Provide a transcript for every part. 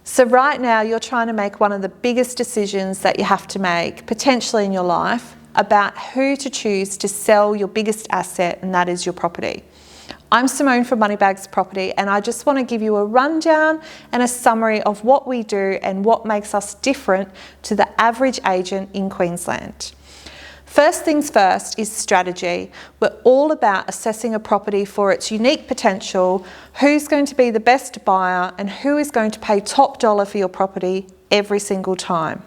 So right now you're trying to make one of the biggest decisions that you have to make, potentially in your life, about who to choose to sell your biggest asset, and that is your property. I'm Simone from Moneybags Property, and I just want to give you a rundown and a summary of what we do and what makes us different to the average agent in Queensland. First things first is strategy. We're all about assessing a property for its unique potential, who's going to be the best buyer, and who is going to pay top dollar for your property every single time.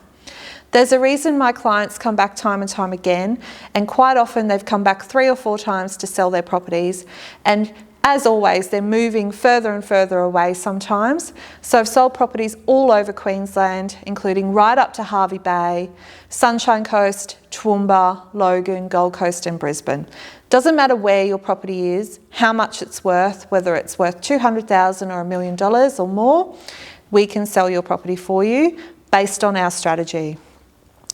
There's a reason my clients come back time and time again, and quite often they've come back 3 or 4 times to sell their properties, and as always, they're moving further and further away sometimes. So I've sold properties all over Queensland, including right up to Hervey Bay, Sunshine Coast, Toowoomba, Logan, Gold Coast and Brisbane. Doesn't matter where your property is, how much it's worth, whether it's worth $200,000 or $1 million or more, we can sell your property for you based on our strategy.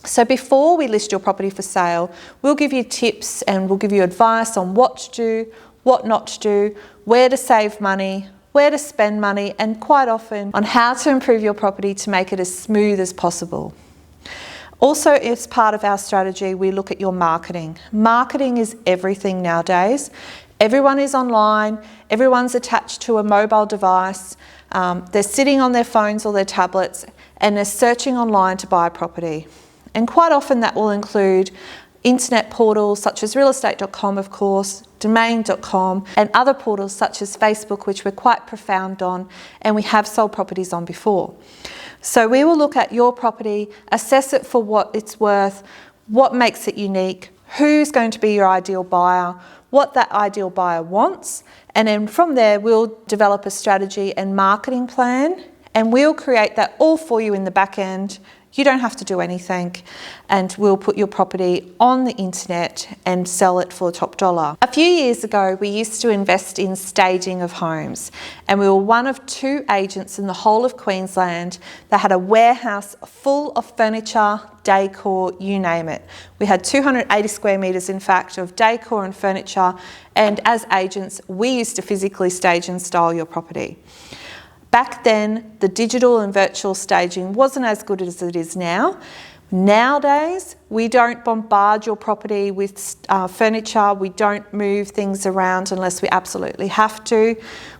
So before we list your property for sale, we'll give you tips and we'll give you advice on what to do, what not to do, where to save money, where to spend money, and quite often on how to improve your property to make it as smooth as possible. Also, as part of our strategy, we look at your marketing. Marketing is everything nowadays. Everyone is online, everyone's attached to a mobile device, they're sitting on their phones or their tablets, and they're searching online to buy property. And quite often that will include internet portals such as realestate.com, of course, domain.com, and other portals such as Facebook, which we're quite profound on and we have sold properties on before. So we will look at your property, assess it for what it's worth, what makes it unique, who's going to be your ideal buyer, what that ideal buyer wants, and then from there we'll develop a strategy and marketing plan, and we'll create that all for you in the back end. You don't have to do anything, and we'll put your property on the internet and sell it for top dollar. A few years ago, we used to invest in staging of homes, and we were one of 2 agents in the whole of Queensland that had a warehouse full of furniture, decor, you name it. We had 280 square metres, in fact, of decor and furniture, and as agents, we used to physically stage and style your property. Back then, the digital and virtual staging wasn't as good as it is now. Nowadays, we don't bombard your property with furniture. We don't move things around unless we absolutely have to.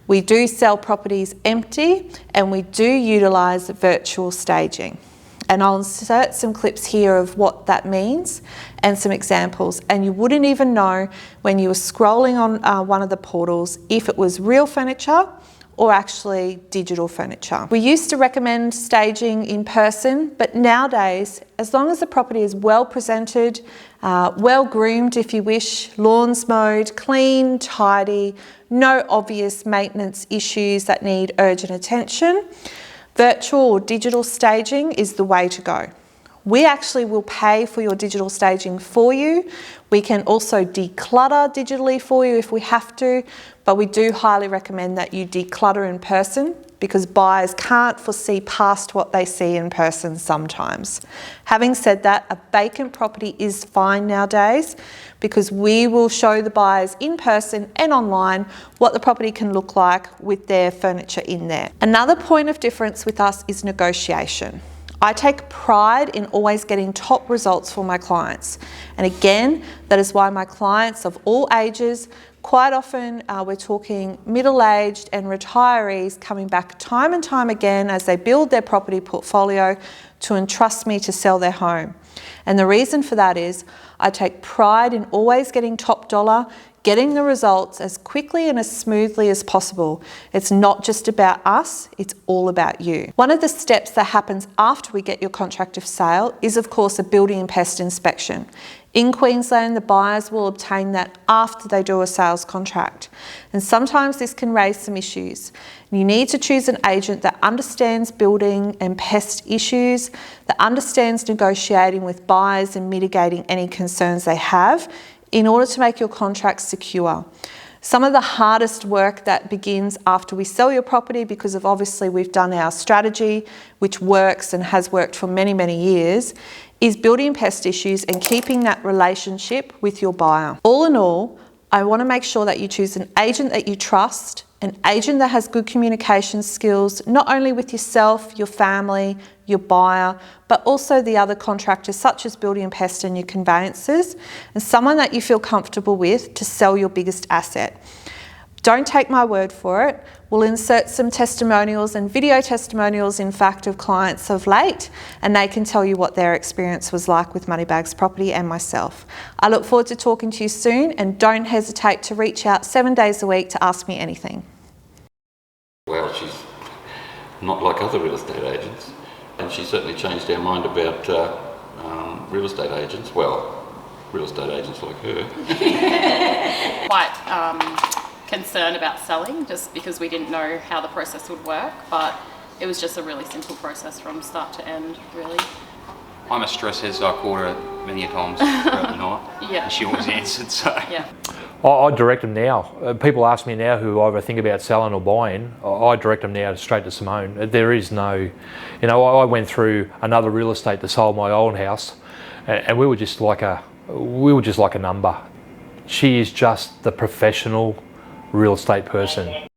We do sell properties empty, and we do utilise virtual staging. And I'll insert some clips here of what that means and some examples. And you wouldn't even know when you were scrolling on one of the portals if it was real furniture or actually digital furniture. We used to recommend staging in person, but nowadays, as long as the property is well presented, well groomed if you wish, lawns mowed, clean, tidy, no obvious maintenance issues that need urgent attention, virtual or digital staging is the way to go. We actually will pay for your digital staging for you. We can also declutter digitally for you if we have to, but we do highly recommend that you declutter in person because buyers can't foresee past what they see in person sometimes. Having said that, a vacant property is fine nowadays because we will show the buyers in person and online what the property can look like with their furniture in there. Another point of difference with us is negotiation. I take pride in always getting top results for my clients. And again, that is why my clients of all ages, quite often we're talking middle-aged and retirees coming back time and time again as they build their property portfolio to entrust me to sell their home. And the reason for that is I take pride in always getting top dollar, getting the results as quickly and as smoothly as possible. It's not just about us, it's all about you. One of the steps that happens after we get your contract of sale is of course a building and pest inspection. In Queensland, the buyers will obtain that after they do a sales contract. And sometimes this can raise some issues. You need to choose an agent that understands building and pest issues, that understands negotiating with buyers and mitigating any concerns they have in order to make your contract secure. Some of the hardest work that begins after we sell your property, because of obviously we've done our strategy, which works and has worked for many, many years, is building pest issues and keeping that relationship with your buyer. All in all, I want to make sure that you choose an agent that you trust, an agent that has good communication skills, not only with yourself, your family, your buyer, but also the other contractors such as building and pest and your conveyancers, and someone that you feel comfortable with to sell your biggest asset. Don't take my word for it. We'll insert some testimonials and video testimonials, in fact, of clients of late, and they can tell you what their experience was like with Moneybags Property and myself. I look forward to talking to you soon, and don't hesitate to reach out 7 days a week to ask me anything. Well, she's not like other real estate agents, and she certainly changed our mind about real estate agents. Well, real estate agents like her. Quite concerned about selling just because we didn't know how the process would work, but it was just a really simple process from start to end, really. I'm a stress head, so I called her many a times throughout the night. Yeah. And she always answered, so. Yeah. I direct them now. People ask me now who either think about selling or buying. I direct them now straight to Simone. There is no, I went through another real estate to sell my own house, and we were just like a number. She is just the professional real estate person.